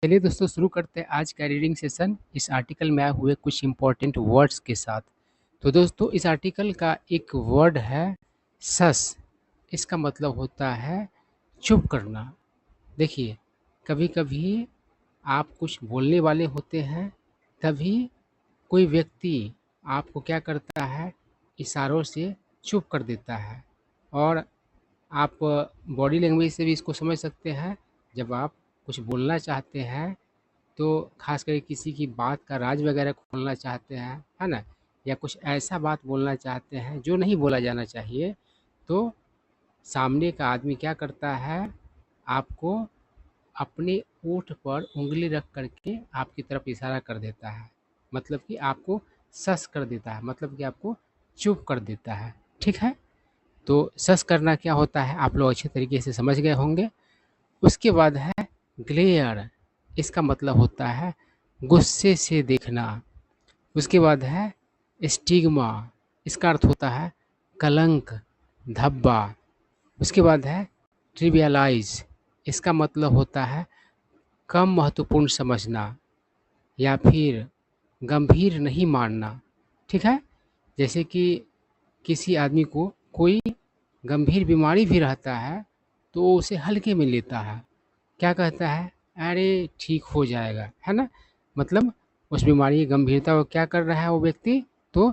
चलिए दोस्तों शुरू करते हैं आज का रीडिंग सेशन। इस आर्टिकल में आए हुए कुछ इम्पोर्टेंट वर्ड्स के साथ। तो दोस्तों इस आर्टिकल का एक वर्ड है सस। इसका मतलब होता है चुप करना। देखिए, कभी कभी आप कुछ बोलने वाले होते हैं, तभी कोई व्यक्ति आपको क्या करता है, इशारों से चुप कर देता है। और आप बॉडी लैंग्वेज से भी इसको समझ सकते हैं। जब आप कुछ बोलना चाहते हैं तो खास करके किसी की बात का राज वगैरह खोलना चाहते हैं, है ना, या कुछ ऐसा बात बोलना चाहते हैं जो नहीं बोला जाना चाहिए, तो सामने का आदमी क्या करता है, आपको अपने ओठ पर उंगली रख करके आपकी तरफ इशारा कर देता है। मतलब कि आपको सस कर देता है, मतलब कि आपको चुप कर देता है। ठीक है, तो सस करना क्या होता है आप लोग अच्छे तरीके से समझ गए होंगे। उसके बाद है ग्लेयर। इसका मतलब होता है गुस्से से देखना। उसके बाद है स्टिग्मा। इसका अर्थ होता है कलंक, धब्बा। उसके बाद है ट्रिवियलाइज। इसका मतलब होता है कम महत्वपूर्ण समझना या फिर गंभीर नहीं मानना। ठीक है, जैसे कि किसी आदमी को कोई गंभीर बीमारी भी रहता है तो वो उसे हल्के में लेता है। क्या कहता है, अरे ठीक हो जाएगा, है ना। मतलब उस बीमारी की गंभीरता को क्या कर रहा है वो व्यक्ति, तो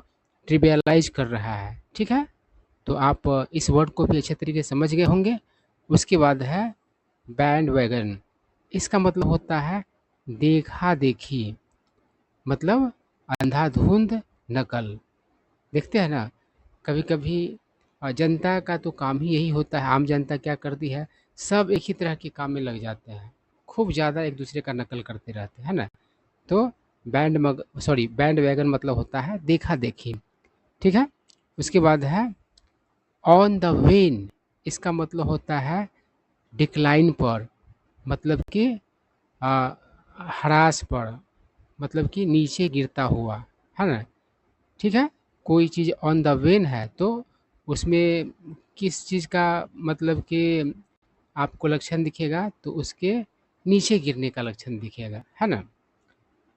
ट्रिवियलाइज कर रहा है। ठीक है, तो आप इस वर्ड को भी अच्छे तरीके से समझ गए होंगे। उसके बाद है बैंड वैगन। इसका मतलब होता है देखा देखी, मतलब अंधाधुंध नकल। देखते हैं ना, कभी कभी जनता का तो काम ही यही होता है। आम जनता क्या करती है, सब एक ही तरह के काम में लग जाते हैं, खूब ज़्यादा एक दूसरे का नकल करते रहते हैं ना। तो बैंड वैगन मतलब होता है देखा देखी। ठीक है, उसके बाद है ऑन द वेन। इसका मतलब होता है डिक्लाइन पर, मतलब कि आ, ह्रास पर, मतलब कि नीचे गिरता हुआ, है ना। ठीक है, कोई चीज़ ऑन द वेन है तो उसमें किस चीज़ का मतलब कि आपको लक्षण दिखेगा, तो उसके नीचे गिरने का लक्षण दिखेगा, है ना।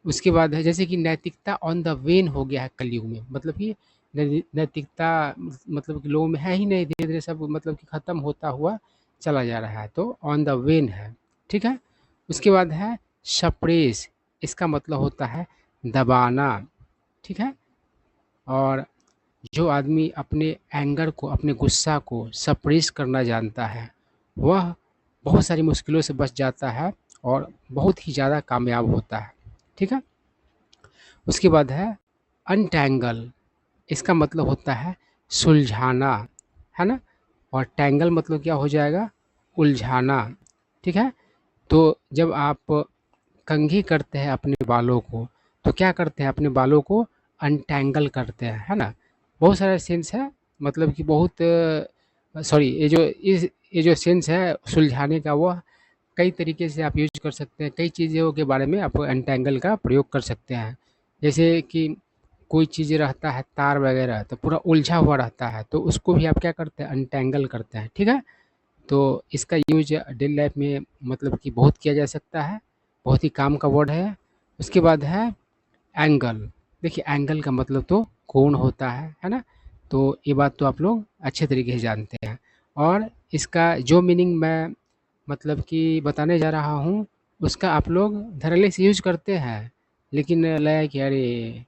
उसके बाद है जैसे कि नैतिकता ऑन द वेन हो गया है कलयुग में, मतलब कि नैतिकता मतलब कि लोगों में है ही नहीं, धीरे धीरे सब मतलब कि ख़त्म होता हुआ चला जा रहा है, तो ऑन द वेन है। ठीक है, उसके बाद है सप्रेस। इसका मतलब होता है दबाना। ठीक है, और जो आदमी अपने एंगर को, अपने गुस्सा को सप्रेस करना जानता है, वह बहुत सारी मुश्किलों से बच जाता है और बहुत ही ज़्यादा कामयाब होता है। ठीक है, उसके बाद है अनटैंगल। इसका मतलब होता है सुलझाना, है ना। और टैंगल मतलब क्या हो जाएगा, उलझाना। ठीक है, तो जब आप कंघी करते हैं अपने बालों को, तो क्या करते हैं, अपने बालों को अनटैंगल करते हैं, है ना। बहुत सारा सेंस है, मतलब कि बहुत सॉरी, ये जो सेंस है सुलझाने का, वह कई तरीके से आप यूज कर सकते हैं। कई चीज़ों के बारे में आप अनटैंगल का प्रयोग कर सकते हैं। जैसे कि कोई चीज़ रहता है तार वगैरह, तो पूरा उलझा हुआ रहता है, तो उसको भी आप क्या करते हैं, अनटैंगल करते हैं। ठीक है, तो इसका यूज डेली लाइफ में मतलब कि बहुत किया जा सकता है, बहुत ही काम का वर्ड है। उसके बाद है एंगल। देखिए, एंगल का मतलब तो कोण होता है ना। तो ये बात तो आप लोग अच्छे तरीके से जानते हैं। और इसका जो मीनिंग मैं मतलब कि बताने जा रहा हूँ, उसका आप लोग धड़ल्ले से यूज करते हैं, लेकिन लगा कि अरे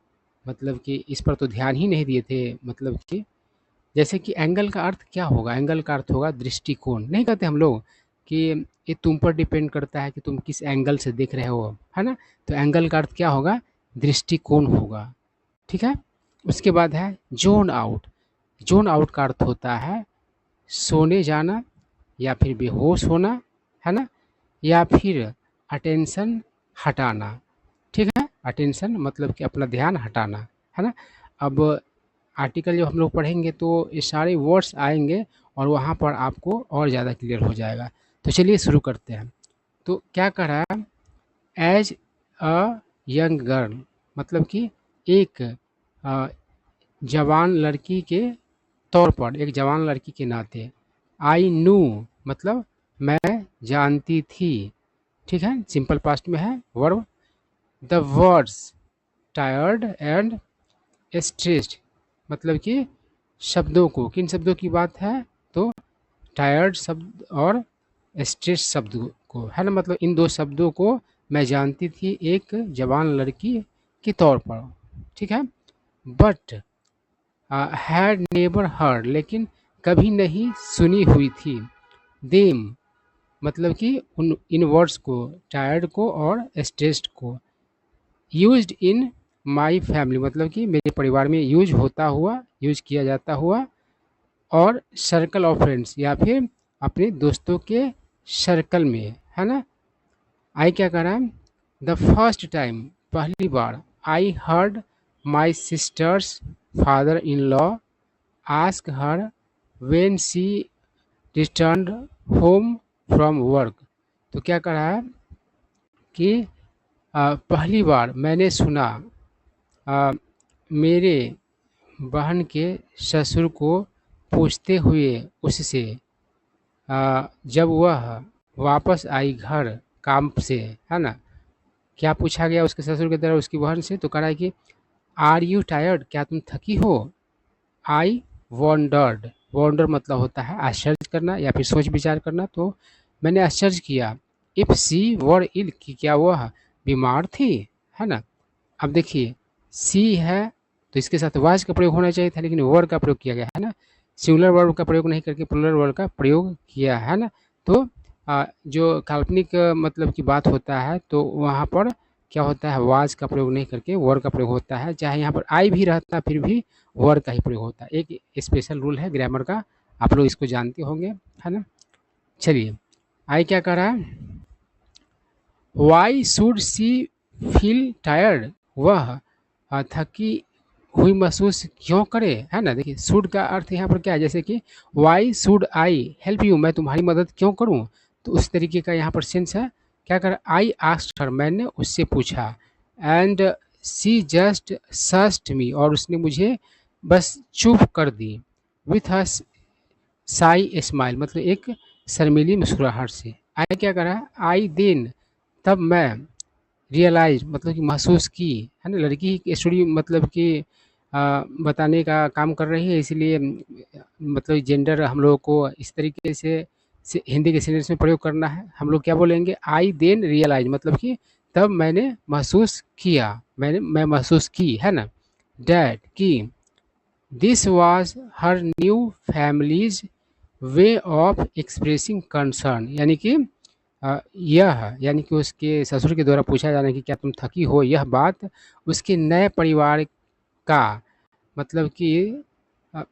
मतलब कि इस पर तो ध्यान ही नहीं दिए थे। मतलब कि जैसे कि एंगल का अर्थ क्या होगा, एंगल का अर्थ होगा दृष्टिकोण। नहीं कहते हम लोग कि ये तुम पर डिपेंड करता है कि तुम किस एंगल से देख रहे हो, है ना। तो एंगल का अर्थ क्या होगा, दृष्टिकोण होगा। ठीक है, उसके बाद है जोन आउट। जोन आउट का अर्थ होता है सोने जाना या फिर बेहोश होना, है ना, या फिर अटेंशन हटाना। ठीक है, अटेंशन मतलब कि अपना ध्यान हटाना, है ना। अब आर्टिकल जब हम लोग पढ़ेंगे तो ये सारे वर्ड्स आएंगे और वहाँ पर आपको और ज़्यादा क्लियर हो जाएगा। तो चलिए शुरू करते हैं। तो क्या कह रहा है, एज अ यंग गर्ल, मतलब कि एक अ, जवान लड़की के तौर पर, एक जवान लड़की के नाते। आई नू मतलब मैं जानती थी, ठीक है, सिंपल पास्ट में है verb. The words tired and stressed, मतलब कि शब्दों को, किन शब्दों की बात है, तो टायर्ड शब्द और स्ट्रेस शब्द को, है ना, मतलब इन दो शब्दों को मैं जानती थी एक जवान लड़की के तौर पर, ठीक है। बट हैड नेबर हर्ड, लेकिन कभी नहीं सुनी हुई थी। देम, मतलब कि उन इन वर्ड्स को, टायर्ड को और स्ट्रेस्ड को, यूज्ड इन माई फैमिली, मतलब कि मेरे परिवार में यूज होता हुआ, यूज किया जाता हुआ, और सर्कल ऑफ फ्रेंड्स, या फिर अपने दोस्तों के सर्कल में, है ना। आई क्या कर रहा है, द फर्स्ट टाइम, पहली बार, I heard my sister's father in law ask her when she returned home from work. तो क्या कर रहा है कि पहली बार मैंने सुना अ, मेरे बहन के ससुर को पूछते हुए उससे, जब वह वापस आई घर काम से, है ना। क्या पूछा गया उसके ससुर के द्वारा उसकी बहन से, तो कह रहा है कि आर यू टायर्ड, क्या तुम थकी हो। आई वॉन्डर्ड, वॉन्डर मतलब होता है आश्चर्य करना या फिर सोच विचार करना, तो मैंने आश्चर्य किया। इफ सी वर इल, कि क्या वह बीमार थी, है ना। अब देखिए, सी है तो इसके साथ वाज का प्रयोग होना चाहिए था, लेकिन वर का प्रयोग किया गया है ना, सिंगुलर वर्ब का प्रयोग नहीं करके प्लूरल वर्ब का प्रयोग किया है ना। तो जो काल्पनिक मतलब की बात होता है तो वहाँ पर क्या होता है, वाज का प्रयोग नहीं करके वर का प्रयोग होता है, चाहे यहाँ पर आई भी रहता फिर भी वर का ही प्रयोग होता है। एक स्पेशल रूल है ग्रामर का, आप लोग इसको जानते होंगे, है ना। चलिए, आई क्या कर रहा है, why should see feel tired, वह थकी हुई महसूस क्यों करे, है ना। देखिए, शुड का अर्थ यहाँ पर क्या है, जैसे कि why should I help you, मैं तुम्हारी मदद क्यों करूँ, तो उस तरीके का यहाँ पर सेंस है। क्या कर, आई आस्क्ड हर, मैंने उससे पूछा, एंड सी जस्ट सस्ट मी, और उसने मुझे बस चुप कर दी, विथ हर साई स्माइल, मतलब एक शर्मीली मुस्कुराहट से। आई क्या करा, आई देन, तब मैं, रियलाइज मतलब कि महसूस की, है ना, लड़की की स्टोरी मतलब कि बताने का काम कर रही है, इसलिए मतलब जेंडर हम लोगों को इस तरीके से हिंदी के सेंटेंस में प्रयोग करना है। हम लोग क्या बोलेंगे, आई देन रियलाइज, मतलब कि तब मैंने महसूस किया, मैं महसूस की, है ना, डैट की this was her new families way of expressing concern, यानी कि यह, यानी कि उसके ससुर के द्वारा पूछा जाना कि क्या तुम थकी हो, यह बात उसके नए परिवार का मतलब कि अ,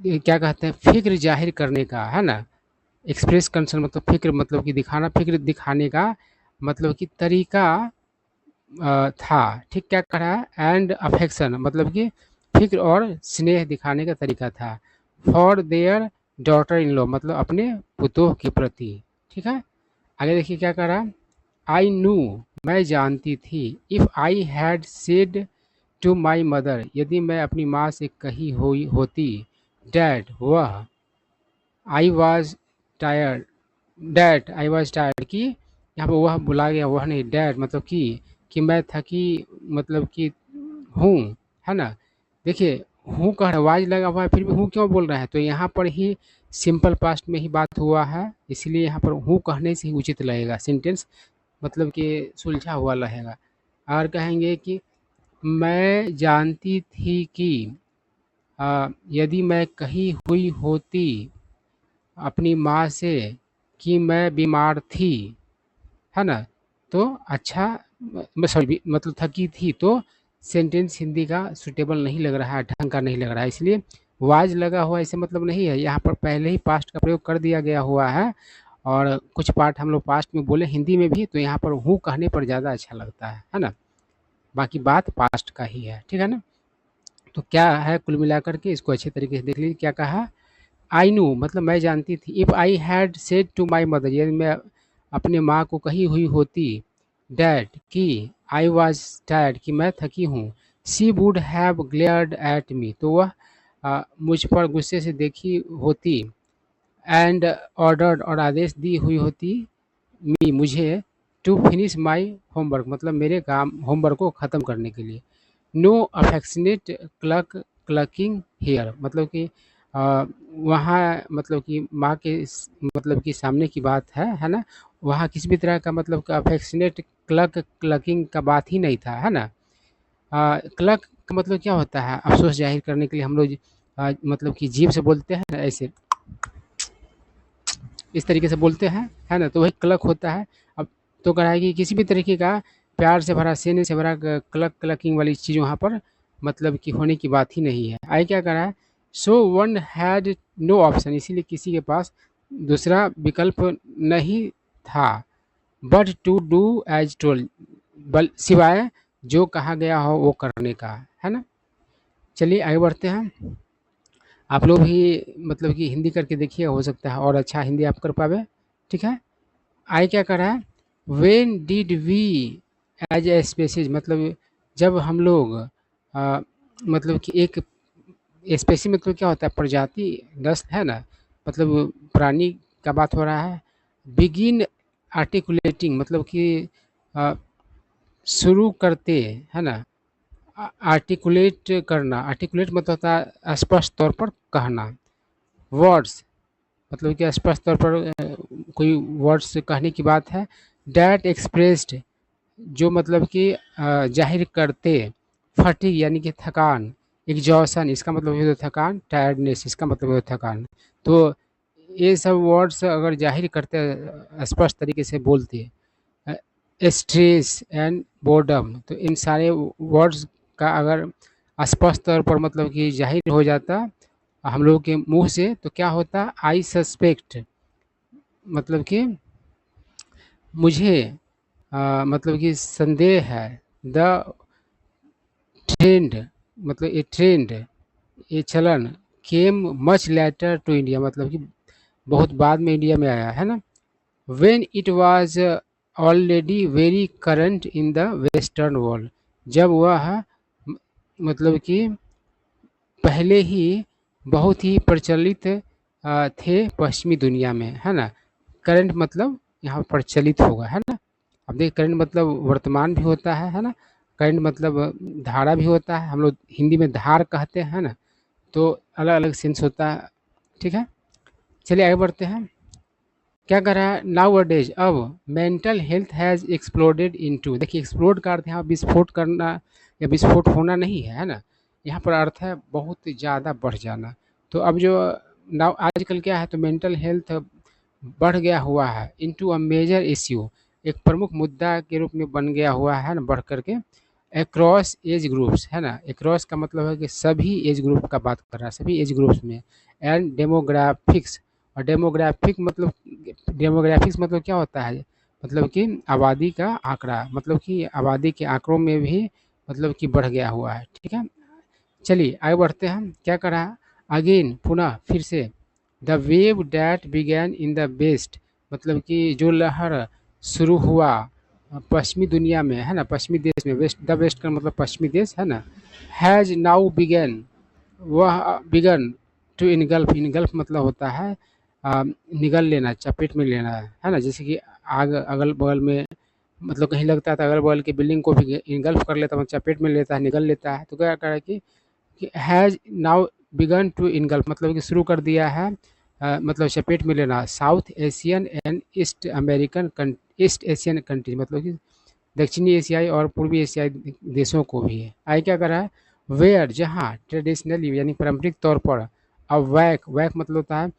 ये क्या कहते हैं, फ़िक्र ज़ाहिर करने का, है ना। एक्सप्रेस कंसर्न मतलब फ़िक्र, मतलब कि दिखाना, फ़िक्र दिखाने का मतलब कि तरीका था। ठीक, क्या कह रहा है, एंड अफेक्शन मतलब कि फ़िक्र और स्नेह दिखाने का तरीका था। For their daughter in law, मतलब अपने पुतोह के प्रति। ठीक है, आगे देखिए क्या कह रहा है, आई न्यू, मैं जानती थी, if I had said to my mother, यदि मैं अपनी माँ से कही हुई होती, डैड वह, I was tired, dad I was tired, कि यहाँ पर वह बुला गया, वह नहीं, डैड मतलब कि मैं थकी, मतलब कि हूँ, है ना। देखिए, हूँ कह रहा, वाज लगा हुआ है फिर भी हूँ क्यों बोल रहा है, तो यहाँ पर ही सिंपल पास्ट में ही बात हुआ है, इसलिए यहाँ पर हूँ कहने से ही उचित लगेगा सेंटेंस, मतलब कि सुलझा हुआ रहेगा। और कहेंगे कि मैं जानती थी कि यदि मैं कही हुई होती अपनी माँ से कि मैं बीमार थी, है ना, तो अच्छा, मैं सॉरी मतलब थकी थी, तो सेंटेंस हिंदी का सूटेबल नहीं लग रहा है, ढंग का नहीं लग रहा है, इसलिए वाज लगा हुआ ऐसे मतलब नहीं है, यहाँ पर पहले ही पास्ट का प्रयोग कर दिया गया हुआ है, और कुछ पार्ट हम लोग पास्ट में बोले हिंदी में भी, तो यहाँ पर हूँ कहने पर ज़्यादा अच्छा लगता है ना। बाकी बात पास्ट का ही है, ठीक है ना। तो क्या है, कुल मिलाकर के इसको अच्छे तरीके से देख लीजिए, क्या कहा, आई न्यू मतलब मैं जानती थी, if I had said to my mother, यदि मैं अपने माँ को कही हुई होती, डैड कि आई वॉज टायर्ड, कि मैं थकी हूँ, she would have glared at me, तो वह मुझ पर गुस्से से देखी होती, एंड ऑर्डर्ड और आदेश दी हुई होती, मी मुझे, टू फिनिश माई होमवर्क, मतलब मेरे काम होमवर्क को ख़त्म करने के लिए। नो अफेक्शनेट क्लकिंग हेयर, मतलब कि वहाँ मतलब कि माँ के मतलब कि सामने की बात है ना। वहाँ किसी भी तरह का मतलब का अफेक्शनेट क्लकिंग का बात ही नहीं था, है ना। क्लक का मतलब क्या होता है, अफसोस जाहिर करने के लिए हम लोग मतलब कि जीभ से बोलते हैं ना, ऐसे इस तरीके से बोलते हैं, है ना, तो वही क्लक होता है। अब तो कह रहा है कि किसी भी तरीके का प्यार से भरा, सेने से भरा क्लकिंग वाली चीज़ वहाँ पर मतलब कि होने की बात ही नहीं है। आगे क्या कर रहा है, so one had no option, इसीलिए किसी के पास दूसरा विकल्प नहीं था, but to do as told, बल सिवाय जो कहा गया हो वो करने का, है ना। चलिए आगे बढ़ते हैं। आप लोग भी मतलब कि हिंदी करके देखिए, हो सकता है और अच्छा हिंदी आप कर पावे, ठीक है। आगे क्या कर रहा है, when did we as a species, मतलब जब हम लोग मतलब कि एक स्पेसी मतलब क्या होता है, प्रजाति, नस्ल, है ना, मतलब प्राणी का बात हो रहा है। बिगिन आर्टिकुलेटिंग, मतलब कि अ, शुरू करते, है ना, आर्टिकुलेट करना, आर्टिकुलेट मतलब होता है स्पष्ट तौर पर कहना। वर्ड्स मतलब कि स्पष्ट तौर पर कोई वर्ड्स कहने की बात है। डैट एक्सप्रेस्ड, जो मतलब कि जाहिर करते। फटीग यानी कि थकान। एग्जॉशन इसका मतलब होता है थकान। टायर्डनेस इसका मतलब होता है थकान। तो ये सब वर्ड्स अगर जाहिर करते, स्पष्ट तरीके से बोलते, स्ट्रेस एंड बोर्डम, तो इन सारे वर्ड्स का अगर स्पष्ट तौर पर मतलब कि जाहिर हो जाता हम लोगों के मुंह से, तो क्या होता, आई सस्पेक्ट, मतलब कि मुझे मतलब कि संदेह है। द ट्रेंड, मतलब ये ट्रेंड, ये चलन, came much later to India, मतलब कि बहुत बाद में इंडिया में आया, है ना। When it was already very current in the western world, जब वह मतलब कि पहले ही बहुत ही प्रचलित थे पश्चिमी दुनिया में, है ना। करंट मतलब यहाँ प्रचलित होगा, है ना। अब देखिए करंट मतलब वर्तमान भी होता है ना। करंट मतलब धारा भी होता है, हम लोग हिंदी में धार कहते हैं ना, तो अलग अलग सेंस होता है, ठीक है। चलिए आगे बढ़ते हैं। क्या कर रहा है, नाउ अ डेज, अब mental health has exploded into, देखिए एक्सप्लोड का अर्थ यहाँ विस्फोट करना या विस्फोट होना नहीं है, है ना। यहाँ पर अर्थ है बहुत ज़्यादा बढ़ जाना। तो अब जो नाउ आजकल क्या है, तो मेंटल हेल्थ बढ़ गया हुआ है इनटू अ मेजर इश्यू, एक प्रमुख मुद्दा के रूप में बन गया हुआ है ना, बढ़ करके। अक्रॉस एज ग्रुप्स, है ना, अक्रॉस का मतलब है कि सभी एज ग्रुप का बात कर रहा है, सभी एज ग्रुप्स में। एंड डेमोग्राफिक्स, और डेमोग्राफिक मतलब डेमोग्राफिक्स मतलब क्या होता है, मतलब कि आबादी का आंकड़ा, मतलब कि आबादी के आंकड़ों में भी मतलब कि बढ़ गया हुआ है, ठीक है। चलिए आगे बढ़ते हैं। क्या करा, अगेन पुनः फिर से, the wave that began in the west, मतलब कि जो लहर शुरू हुआ पश्चिमी दुनिया में, है ना, पश्चिमी देश में, वेस्ट द वेस्ट का मतलब पश्चिमी देश, है ना। हैज़ नाउ बिगैन, वह बिगन टू इनगल्फ, इनगल्फ मतलब होता है निगल लेना, चपेट में लेना, है ना। जैसे कि आग अगल बगल में मतलब कहीं लगता है तो अगल बगल की बिल्डिंग को भी इनगल्फ कर लेता है, मतलब चपेट में लेता है, निगल लेता है। तो क्या कर रहा है कि has now begun to engulf, मतलब कि शुरू कर दिया है मतलब चपेट में लेना south Asian and east Asian country, मतलब कि दक्षिणी एशियाई और पूर्वी एशियाई देशों को भी है। आगे क्या कर रहा है, वेयर जहाँ ट्रेडिशनली यानी पारंपरिक तौर पर, अब वैक, वैक मतलब होता है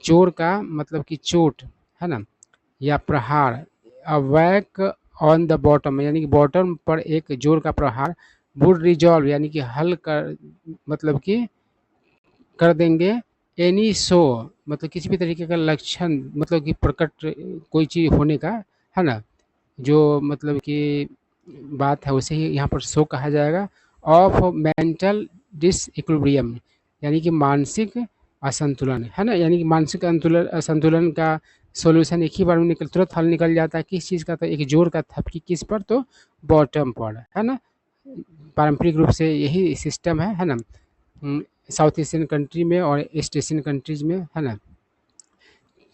जोर का, मतलब कि चोट, है ना, या प्रहार। अ वैक ऑन द बॉटम यानी कि बॉटम पर एक जोर का प्रहार। वुड रिजॉल्व यानी कि हल कर, मतलब कि कर देंगे। एनी शो मतलब किसी भी तरीके का लक्षण, मतलब कि प्रकट कोई चीज़ होने का, है ना, जो मतलब कि बात है उसे ही यहाँ पर शो कहा जाएगा। ऑफ मेंटल डिसइक्विलिब्रियम यानी कि मानसिक असंतुलन, है ना, यानी कि मानसिक अंतुलन असंतुलन का सॉल्यूशन एक ही बार में निकल, तुरंत हल निकल जाता है। किस चीज़ का, तो एक जोर का थपकी किस पर, तो बॉटम पर, है ना। पारंपरिक रूप से यही सिस्टम है ना। साउथ एशियन कंट्री में और ईस्ट एशियन कंट्रीज में, है ना।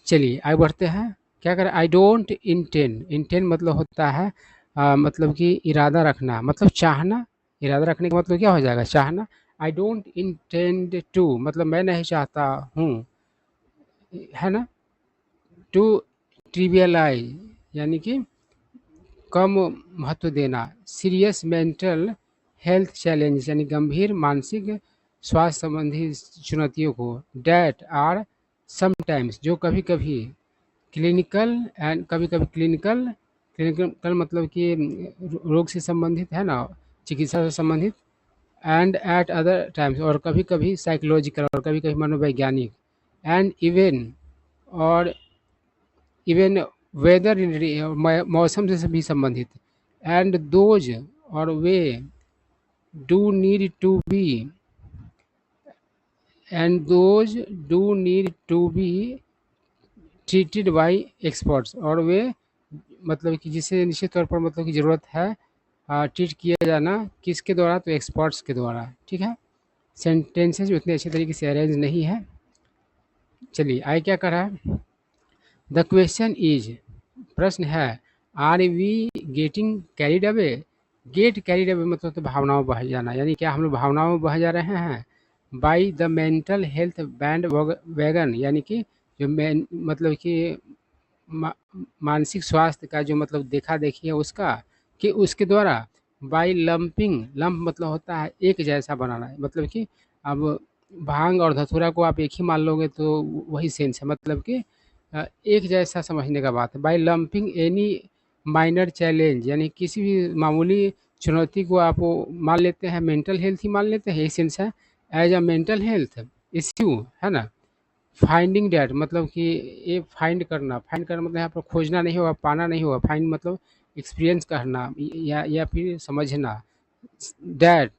चलिए आगे बढ़ते हैं। क्या करें, आई डोंट इंटेंड, इंटेंड मतलब होता है मतलब कि इरादा रखना, मतलब चाहना, इरादा रखने का मतलब क्या हो जाएगा, चाहना। आई डोंट इंटेंड टू मतलब मैं नहीं चाहता हूँ, है ना। टू ट्रिवियलाइज यानी कि कम महत्व देना। सीरियस मेंटल हेल्थ चैलेंज यानी गंभीर मानसिक स्वास्थ्य संबंधी चुनौतियों को। डैट आर समटाइम्स जो कभी कभी क्लिनिकल एंड कभी कभी क्लिनिकल, क्लिनिकल मतलब कि रोग से संबंधित है ना, चिकित्सा से संबंधित। एंड एट अदर टाइम्स और कभी कभी साइकोलॉजिकल और कभी कभी मनोवैज्ञानिक। एंड इवन और इवन वेदर मौसम से भी संबंधित। एंड दोज और we do need to be, and those do need to be treated by experts और वे मतलब कि जिसे निश्चित तौर पर मतलब की ज़रूरत है ट्रीट किया जाना किसके द्वारा, तो एक्सपर्ट्स के द्वारा। ठीक है, सेंटेंसेज उतने अच्छे तरीके से अरेंज नहीं है। चलिए आगे क्या कर रहा है, द क्वेश्चन इज, प्रश्न है, are we getting carried away. Get carried away मतलब तो भावनाओं में बह जाना, यानी क्या हम लोग भावनाओं में बह जा रहे हैं by the mental health band wagon, यानी कि जो मतलब कि मा, मानसिक स्वास्थ्य का जो मतलब देखा देखी है उसका, कि उसके द्वारा बाई लंपिंग, लंप मतलब होता है एक जैसा बनाना है, मतलब कि अब भांग और धतूरा को आप एक ही मान लोगे तो वही सेंस है, मतलब कि एक जैसा समझने का बात है। By lumping any minor challenge यानी किसी भी मामूली चुनौती को आप वो मान लेते हैं, मेंटल हेल्थ ही मान लेते हैं, यही सेंस है। As a mental health issue, है ना। फाइंडिंग डैट मतलब कि ये फाइंड करना, फाइंड करना मतलब यहाँ पर खोजना नहीं होगा, पाना नहीं होगा। फाइंड मतलब एक्सपीरियंस करना या फिर समझना। डैट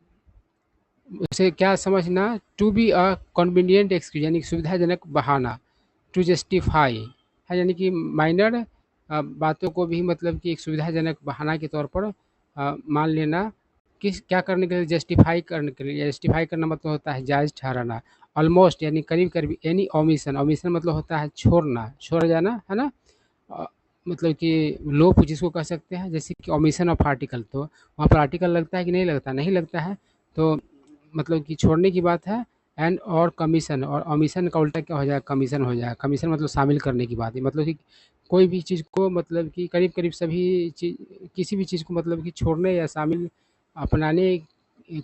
उसे क्या समझना, to be a convenient excuse यानी कि सुविधाजनक बहाना। टू जस्टिफाई है यानी कि माइनर बातों को भी मतलब कि एक सुविधाजनक बहाना के तौर पर मान लेना। किस क्या करने के लिए, जस्टिफाई करने के लिए। जस्टिफाई करना मतलब होता है जायज़ ठहराना। ऑलमोस्ट यानी करीब करीब। एनी ओमिशन, ओमिशन मतलब होता है छोड़ना, छोड़ जाना, है ना। अ, मतलब कि लोप जिसको कह सकते हैं, जैसे कि ओमिशन ऑफ आर्टिकल, तो वहाँ पर आर्टिकल लगता है कि नहीं लगता, नहीं लगता है, तो मतलब कि छोड़ने की बात है। एंड और कमीशन, और ओमिशन का उल्टा क्या हो जाएगा, कमीशन हो जाएगा। कमीशन मतलब शामिल करने की बात है, मतलब कि कोई भी चीज़ को मतलब कि करीब करीब सभी चीज़, किसी भी चीज़ को मतलब कि छोड़ने या शामिल अपनाने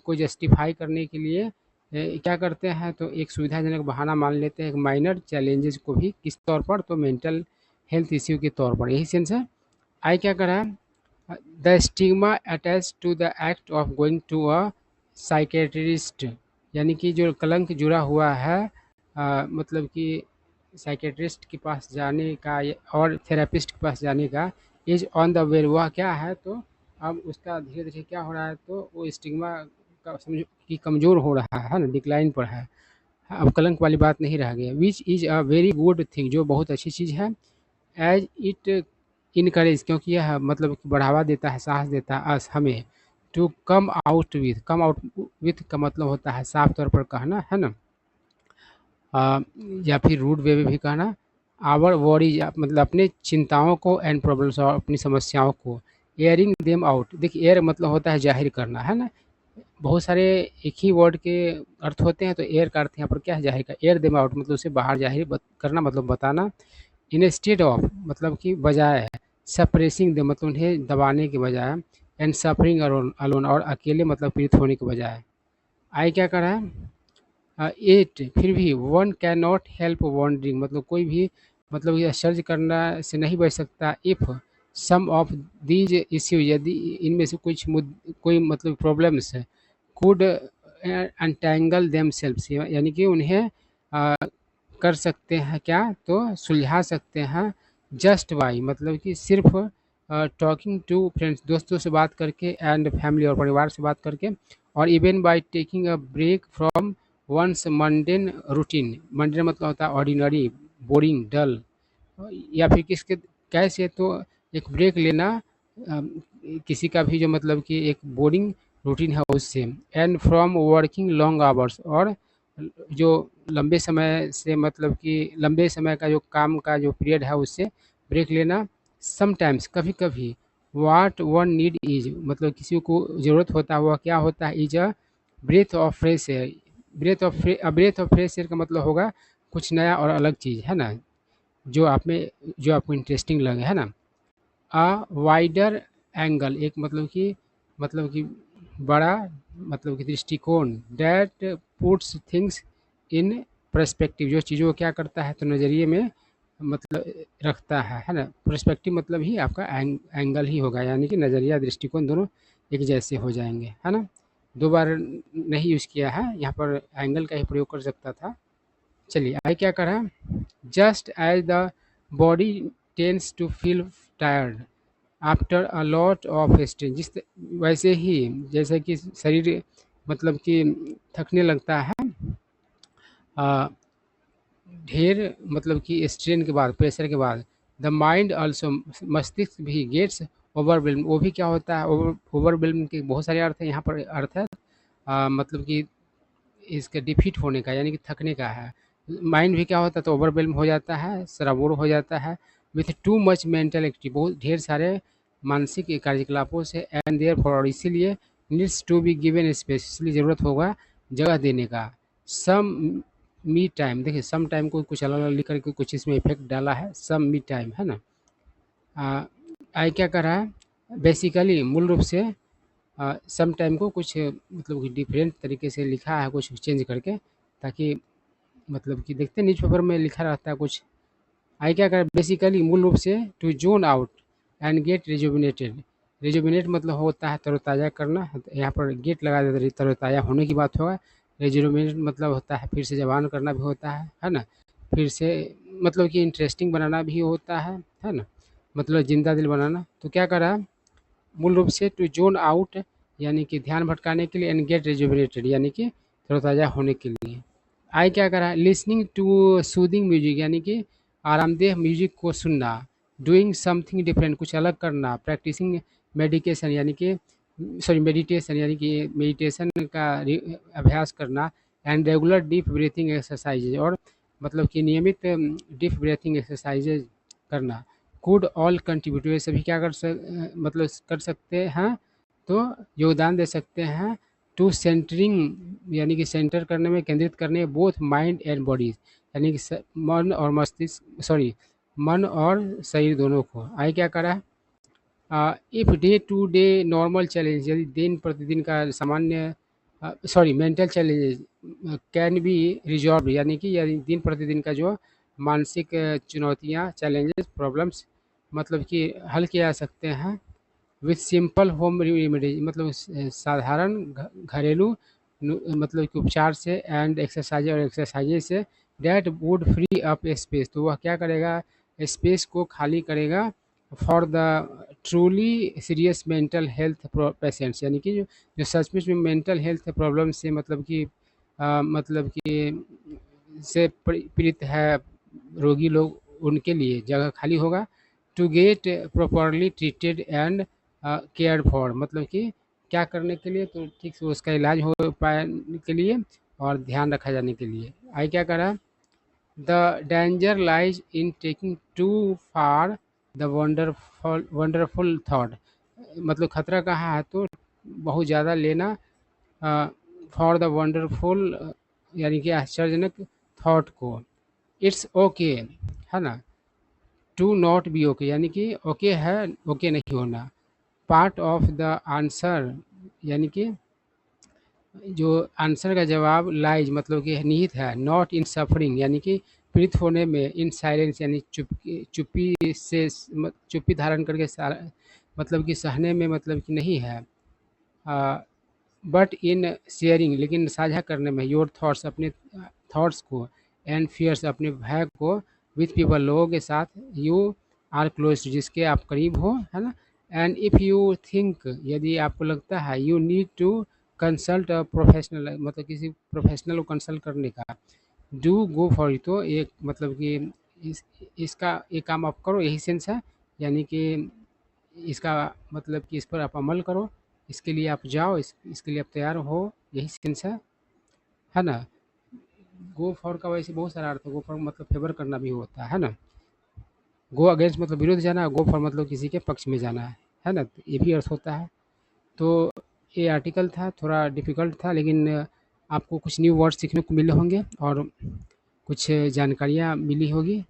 को जस्टिफाई करने के लिए क्या करते हैं, तो एक सुविधाजनक बहाना मान लेते हैं एक माइनर चैलेंजेस को भी, किस तौर पर, तो मेंटल हेल्थ इश्यू के तौर पर, यही सेंस है। आई क्या कर रहा है, the stigma attach to the act of going to a psychiatrist, यानी कि जो कलंक जुड़ा हुआ है मतलब कि साइकेट्रिस्ट के पास जाने का और थेरेपिस्ट के पास जाने का, इज ऑन द वे, वह क्या है, तो अब उसका धीरे धीरे क्या हो रहा है, तो वो स्टिग्मा का समझो कि कमज़ोर हो रहा है ना, डिक्लाइन पर है। अब कलंक वाली बात नहीं रह गई, which is a very good thing, जो बहुत अच्छी चीज़ है। एज इट इनकरेज क्योंकि यह मतलब कि बढ़ावा देता है, साहस देता है अस हमें, to come out with, come out with का मतलब होता है साफ तौर पर कहना, है ना। अ, या फिर रूड वे में भी कहना। आवर वरीज मतलब अपने चिंताओं को, एंड प्रॉब्लम्स और अपनी समस्याओं को। एयरिंग देम आउट, देखिए एयर मतलब होता है जाहिर करना, है ना। बहुत सारे एक ही वर्ड के अर्थ होते हैं, तो एयर का अर्थ यहाँ पर क्या है, जाहिर का। एयर देम आउट मतलब उसे बाहर जाहिर करना, मतलब बताना। इंस्टेड ऑफ मतलब कि बजाय, सप्रेसिंग द मतलब उन्हें दबाने के बजाय। एंड सफरिंग अलोन और अकेले मतलब पीड़ित होने के बजाय। आई क्या कर रहा है, एट फिर भी one can not help wondering मतलब कोई भी मतलब यह सर्च करना से नहीं बच सकता। If some of these issue यदि इनमें से कुछ कोई मतलब problems could untangle themselves यानी कि उन्हें कर सकते हैं क्या, तो सुलझा सकते हैं। जस्ट बाई मतलब कि सिर्फ टॉकिंग टू फ्रेंड्स, दोस्तों से बात करके, एंड फैमिली और परिवार से बात करके। और even by taking a break from one's mundane routine, mundane मतलब होता है ऑर्डिनरी, बोरिंग, डल। या फिर किसके कैसे, तो एक ब्रेक लेना किसी का भी जो मतलब कि एक बोरिंग रूटीन है उससे। And from working long hours और जो लंबे समय से मतलब कि लंबे समय का जो काम का जो पीरियड है उससे ब्रेक लेना, समटाइम्स कभी कभी, वाट वन नीड इज मतलब किसी को ज़रूरत होता है वह क्या होता है, is a breath of fresh air. Breath of fresh air का मतलब होगा कुछ नया और अलग चीज़, है ना, जो आप में जो आपको इंटरेस्टिंग लगे, है ना। अ वाइडर एंगल एक मतलब कि बड़ा मतलब कि दृष्टिकोण, that puts things in perspective जो चीज़ों को क्या करता है तो नज़रिए में मतलब रखता है ना। पर्सपेक्टिव मतलब ही आपका एंगल ही होगा, यानी कि नज़रिया दृष्टिकोण दोनों एक जैसे हो जाएंगे, है ना। दो बार नहीं यूज़ किया है यहाँ पर, एंगल का ही प्रयोग कर सकता था। चलिए आगे क्या करा, just as the body tends to feel tired after a lot of strain, वैसे ही जैसे कि शरीर मतलब कि थकने लगता है आ, ढेर मतलब कि स्ट्रेन के बाद, प्रेशर के बाद, द माइंड ऑल्सो मस्तिष्क भी गेट्स ओवरवेल्म, वो भी क्या होता है, ओवरवेल्म के बहुत सारे अर्थ है यहाँ पर, अर्थ है मतलब कि इसके डिफीट होने का यानी कि थकने का है। माइंड भी क्या होता है तो ओवरवेल्म हो जाता है, सराबोर हो जाता है, with too much mental active, बहुत ढेर सारे मानसिक कार्यकलापों से, एंड देयर फॉर इसीलिए needs to be given space, इसलिए ज़रूरत होगा जगह देने का। सम मी टाइम, देखिए सम टाइम को कुछ अलग अलग लिख करके कुछ इसमें इफेक्ट डाला है, सम मी टाइम, है ना। आई क्या कर रहा है, बेसिकली मूल रूप से सम टाइम को कुछ मतलब कि डिफरेंट तरीके से लिखा है, कुछ चेंज करके, ताकि मतलब कि देखते हैं न्यूज़पेपर में लिखा रहता है कुछ। आई क्या करें, बेसिकली मूल रूप से to zone out and get rejuvenated, rejuvenate मतलब होता है तरोताज़ा करना, तो यहाँ पर गेट लगा देते तरोताज़ा होने की बात होगा। रिजुविनेट मतलब होता है फिर से जवान करना भी होता है ना, फिर से मतलब कि इंटरेस्टिंग बनाना भी होता है ना, मतलब जिंदा दिल बनाना। तो क्या करा, मूल रूप से टू जोन आउट यानी कि ध्यान भटकाने के लिए, एंड गेट रिजुविनेटेड यानी कि तरोताज़ा होने के लिए। आई क्या करा, लिसनिंग टू सूदिंग म्यूजिक यानी कि आरामदेह म्यूजिक को सुनना, डूइंग समथिंग डिफरेंट कुछ अलग करना, प्रैक्टिसिंग मेडिकेशन यानी कि सॉरी मेडिटेशन यानी कि मेडिटेशन का अभ्यास करना, and regular deep breathing exercises और मतलब कि नियमित डीप ब्रीथिंग एक्सरसाइजेज करना, कुड ऑल कंट्रीब्यूट, ये सभी क्या मतलब कर सकते हैं तो योगदान दे सकते हैं टू सेंटरिंग यानी कि सेंटर करने में, केंद्रित करने बोथ माइंड एंड बॉडीज यानी कि मन और मस्तिष्क सॉरी मन और शरीर दोनों को। आई क्या करा, if day to day normal challenge यदि दिन प्रतिदिन का सामान्य sorry mental challenges can be resolve यानी कि यदि दिन प्रतिदिन का जो मानसिक चुनौतियाँ चैलेंजेस प्रॉब्लम्स मतलब कि हल किया जा सकते हैं विथ सिंपल होम रेमेडीज मतलब साधारण घरेलू मतलब कि उपचार से, एंड एक्सरसाइज और एक्सरसाइज से, that wood free up space, तो वह क्या करेगा, स्पेस को खाली करेगा for the truly serious mental health patients यानी कि जो सचमुच में मेंटल हेल्थ प्रॉब्लम से मतलब कि से पीड़ित है रोगी लोग, उनके लिए जगह खाली होगा। To get properly treated and care for मतलब कि क्या करने के लिए, तो ठीक से उसका इलाज हो पाने के लिए और ध्यान रखा जाने के लिए। आई क्या करा, the danger lies in taking too far the wonderful thought, मतलब खतरा कहाँ है तो बहुत ज़्यादा लेना फॉर द वंडरफुल यानी कि आश्चर्यजनक थॉट को। इट्स ओके है ना, टू नॉट बी ओके यानी कि ओके है ओके नहीं होना, पार्ट ऑफ द आंसर यानी कि जो आंसर का जवाब लाइज मतलब कि निहित है, नॉट इन सफरिंग यानी कि पीड़ित होने में, इन साइलेंस यानी चुप्पी से चुप्पी धारण करके मतलब कि सहने में मतलब कि नहीं है, बट इन शेयरिंग लेकिन साझा करने में, योर थॉट्स अपने थॉट्स को, एंड फियर्स अपने भय को, विथ पीपल लोगों के साथ, यू आर क्लोज जिसके आप करीब हो, है ना। एंड इफ़ यू थिंक यदि आपको लगता है, you need to consult a professional मतलब किसी प्रोफेशनल को कंसल्ट करने का, डू गो फॉर इट, तो एक मतलब कि इस इसका ये काम आप करो, यही सेंस है, यानी कि इसका मतलब कि इस पर आप अमल करो, इसके लिए आप जाओ, इसके लिए आप तैयार हो, यही सेंस है ना। गो फॉर का वैसे बहुत सारा अर्थ है, गो फॉर मतलब फेवर करना भी होता है ना। गो अगेंस्ट मतलब विरुद्ध जाना, गो फॉर मतलब किसी के पक्ष में जाना है ना? तो ये भी अर्थ होता है। तो ये आर्टिकल था, थोड़ा डिफ़िकल्ट था, लेकिन आपको कुछ न्यू वर्ड सीखने को मिले होंगे और कुछ जानकारियाँ मिली होगी।